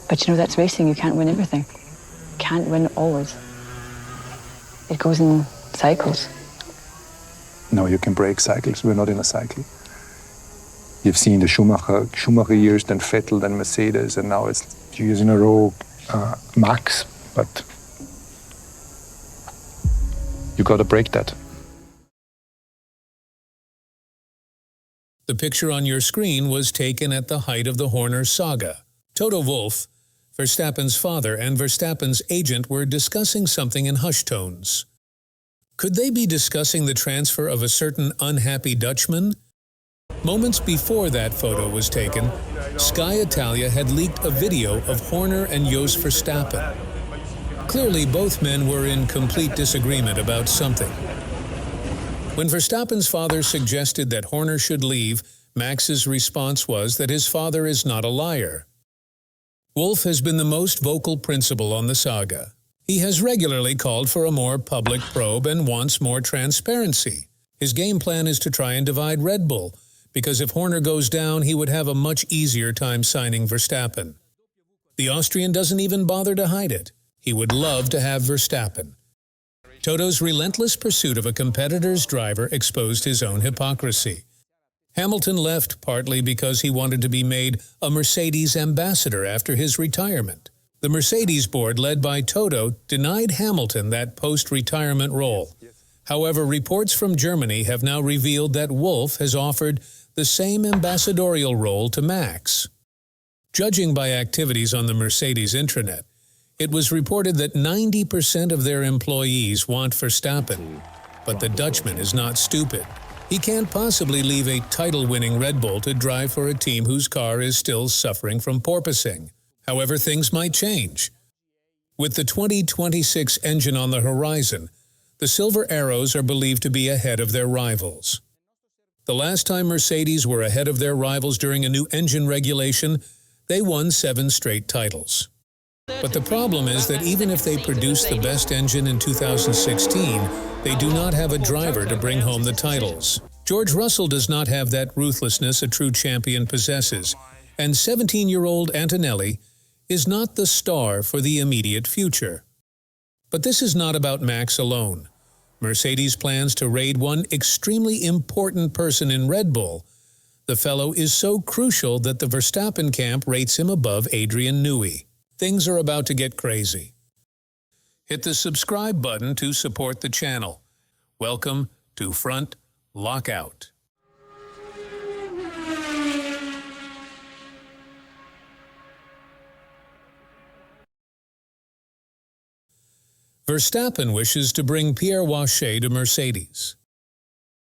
But you know, that's racing. You can't win everything. Can't win always. It goes in cycles. No, you can break cycles. We're not in a cycle. You've seen the Schumacher years, then Vettel, then Mercedes, and now it's 2 years in a row, Max. But you got to break that. The picture on your screen was taken at the height of the Horner saga. Toto Wolf, Verstappen's father, and Verstappen's agent were discussing something in hushed tones. Could they be discussing the transfer of a certain unhappy Dutchman? Moments before that photo was taken, Sky Italia had leaked a video of Horner and Jos Verstappen. Clearly, both men were in complete disagreement about something. When Verstappen's father suggested that Horner should leave, Max's response was that his father is not a liar. Wolf has been the most vocal principal on the saga. He has regularly called for a more public probe and wants more transparency. His game plan is to try and divide Red Bull, because if Horner goes down, he would have a much easier time signing Verstappen. The Austrian doesn't even bother to hide it. He would love to have Verstappen. Toto's relentless pursuit of a competitor's driver exposed his own hypocrisy. Hamilton left partly because he wanted to be made a Mercedes ambassador after his retirement. The Mercedes board, led by Toto, denied Hamilton that post-retirement role. However, reports from Germany have now revealed that Wolf has offered the same ambassadorial role to Max. Judging by activities on the Mercedes intranet, it was reported that 90% of their employees want Verstappen, but the Dutchman is not stupid. He can't possibly leave a title-winning Red Bull to drive for a team whose car is still suffering from porpoising. However, things might change. With the 2026 engine on the horizon, the Silver Arrows are believed to be ahead of their rivals. The last time Mercedes were ahead of their rivals during a new engine regulation, they won 7 straight titles. But the problem is that even if they produce the best engine in 2016, they do not have a driver to bring home the titles. George Russell does not have that ruthlessness a true champion possesses, and 17-year-old Antonelli is not the star for the immediate future. But this is not about Max alone. Mercedes plans to raid one extremely important person in Red Bull. The fellow is so crucial that the Verstappen camp rates him above Adrian Newey. Things are about to get crazy. Hit the subscribe button to support the channel. Welcome to Front Lockout. Verstappen wishes to bring Pierre Wache to Mercedes.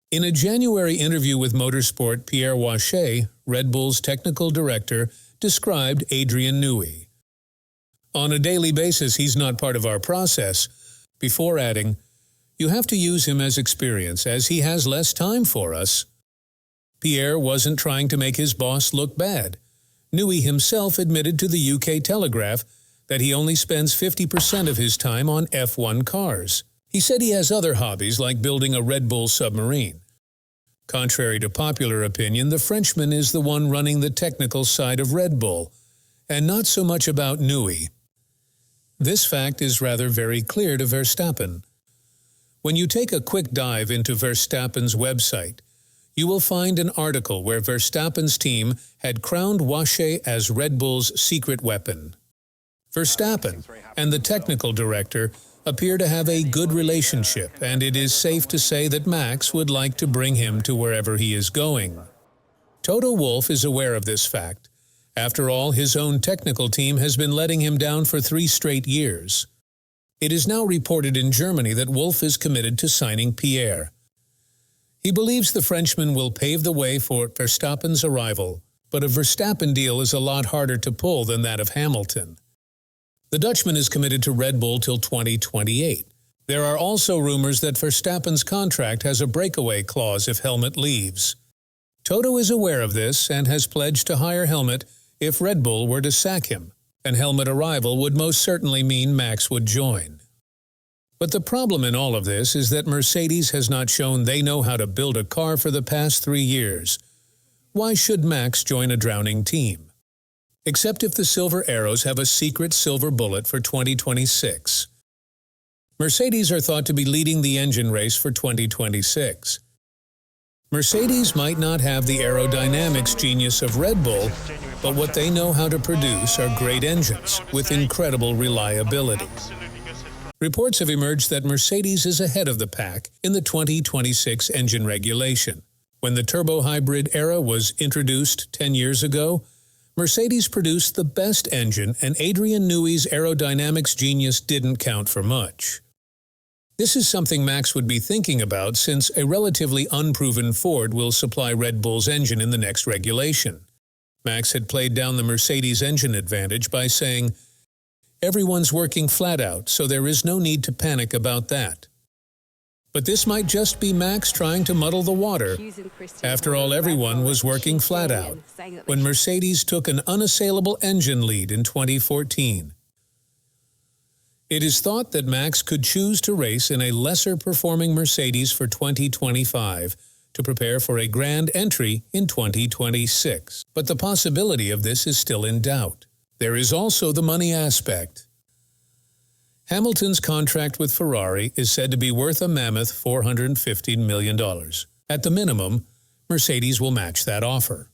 In a January interview with Motorsport, Pierre Wache, Red Bull's technical director, described Adrian Newey. On a daily basis, he's not part of our process, before adding, "You have to use him as experience, as he has less time for us." Pierre wasn't trying to make his boss look bad. Newey himself admitted to the UK Telegraph that he only spends 50% of his time on F1 cars. He said he has other hobbies like building a Red Bull submarine. Contrary to popular opinion, the Frenchman is the one running the technical side of Red Bull, and not so much about Newey. This fact is rather very clear to Verstappen. When you take a quick dive into Verstappen's website, you will find an article where Verstappen's team had crowned Wache as Red Bull's secret weapon. Verstappen and the technical director appear to have a good relationship, and it is safe to say that Max would like to bring him to wherever he is going. Toto Wolf is aware of this fact. After all, his own technical team has been letting him down for 3 straight years. It is now reported in Germany that Wolf is committed to signing Pierre. He believes the Frenchman will pave the way for Verstappen's arrival, but a Verstappen deal is a lot harder to pull than that of Hamilton. The Dutchman is committed to Red Bull till 2028. There are also rumors that Verstappen's contract has a breakaway clause if Helmut leaves. Toto is aware of this and has pledged to hire Helmut if Red Bull were to sack him, and Helmut arrival would most certainly mean Max would join. But the problem in all of this is that Mercedes has not shown they know how to build a car for the past 3 years. Why should Max join a drowning team? except if the silver arrows have a secret silver bullet for 2026. Mercedes are thought to be leading the engine race for 2026. Mercedes might not have the aerodynamics genius of Red Bull, but what they know how to produce are great engines with incredible reliability. Reports have emerged that Mercedes is ahead of the pack in the 2026 engine regulation. When the turbo hybrid era was introduced 10 years ago, Mercedes produced the best engine, and Adrian Newey's aerodynamics genius didn't count for much. This is something Max would be thinking about, since a relatively unproven Ford will supply Red Bull's engine in the next regulation. Max had played down the Mercedes engine advantage by saying, "Everyone's working flat out, so there is no need to panic about that." But this might just be Max trying to muddle the water. After all, everyone was working flat out when Mercedes took an unassailable engine lead in 2014. It is thought that Max could choose to race in a lesser-performing Mercedes for 2025 to prepare for a grand entry in 2026. But the possibility of this is still in doubt. There is also the money aspect. Hamilton's contract with Ferrari is said to be worth a mammoth $450 million. At the minimum, Mercedes will match that offer.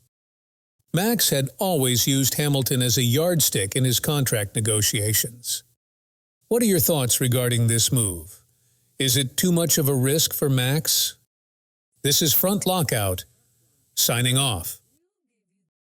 Max had always used Hamilton as a yardstick in his contract negotiations. What are your thoughts regarding this move? Is it too much of a risk for Max? This is Front Lockout, signing off.